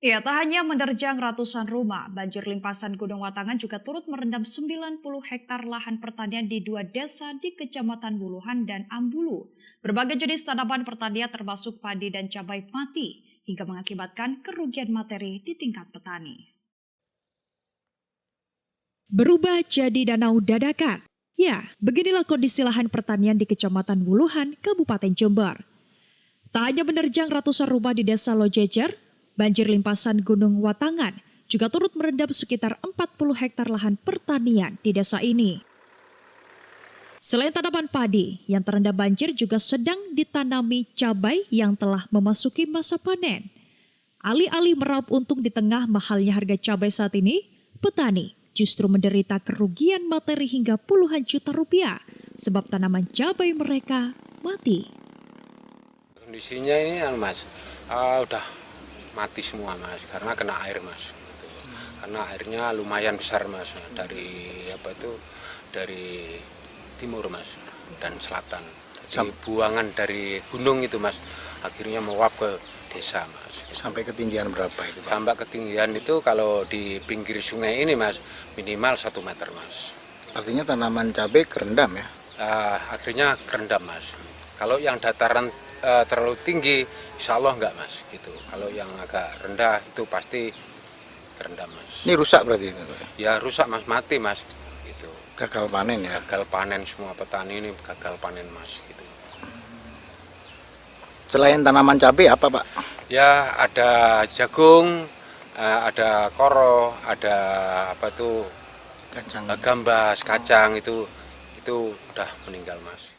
Ya, tak hanya menerjang ratusan rumah, banjir limpasan Gunung Watangan juga turut merendam 90 hektar lahan pertanian di dua desa di Kecamatan Wuluhan dan Ambulu. Berbagai jenis tanaman pertanian termasuk padi dan cabai mati, hingga mengakibatkan kerugian materi di tingkat petani. Berubah jadi danau dadakan. Ya, beginilah kondisi lahan pertanian di Kecamatan Wuluhan, Kabupaten Jember. Tak hanya menerjang ratusan rumah di desa Lojejer, banjir limpasan Gunung Watangan juga turut merendam sekitar 40 hektar lahan pertanian di desa ini. Selain tanaman padi yang terendam banjir juga sedang ditanami cabai yang telah memasuki masa panen. Alih-alih meraup untung di tengah mahalnya harga cabai saat ini, petani justru menderita kerugian materi hingga puluhan juta rupiah sebab tanaman cabai mereka mati. Kondisinya ini mas, udah mati semua mas, karena kena air mas. Gitu. Karena airnya lumayan besar mas, dari timur mas dan selatan. Jadi buangan dari gunung itu mas, akhirnya menguap ke desa mas. Sampai ketinggian berapa itu Pak? Sampai ketinggian itu kalau di pinggir sungai ini mas, minimal 1 meter mas. Artinya tanaman cabai kerendam ya? Akhirnya kerendam mas. Kalau yang dataran terlalu tinggi, insya Allah enggak mas. Gitu. Kalau yang agak rendah itu pasti kerendam mas. Ini rusak berarti itu? Ya rusak mas, mati mas. Gitu. Gagal panen ya? Gagal panen, semua petani ini gagal panen mas. Gitu. Selain tanaman cabai apa Pak? Ya ada jagung, ada koro, ada Kacang. gambas, kacang itu udah meninggal mas.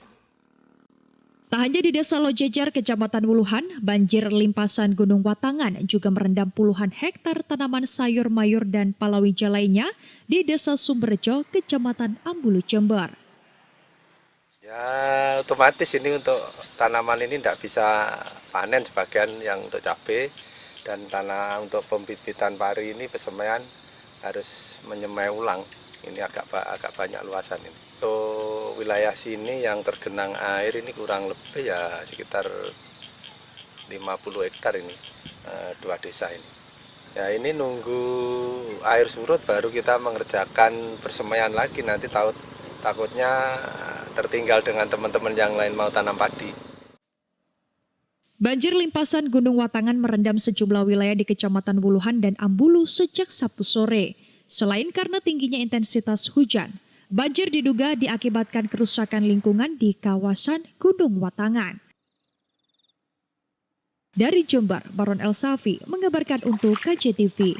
Tak hanya di desa Lojejer, Kecamatan Wuluhan, banjir limpasan Gunung Watangan juga merendam puluhan hektar tanaman sayur mayur dan palawija lainnya di desa Sumberjo, Kecamatan Ambulu, Jember. Ya otomatis ini untuk tanaman ini tidak bisa panen, sebagian yang untuk cabai dan tanah untuk pembibitan pari ini pesemaian harus menyemai ulang. Ini agak banyak luasan ini. Untuk wilayah sini yang tergenang air ini kurang lebih ya sekitar 50 hektar ini, dua desa ini. Ya ini nunggu air surut baru kita mengerjakan persemaian lagi, nanti takutnya tertinggal dengan teman-teman yang lain mau tanam padi. Banjir limpasan Gunung Watangan merendam sejumlah wilayah di Kecamatan Wuluhan dan Ambulu sejak Sabtu sore. Selain karena tingginya intensitas hujan, banjir diduga diakibatkan kerusakan lingkungan di kawasan Gunung Watangan. Dari Jember, Baron El Safi mengabarkan untuk KJTV.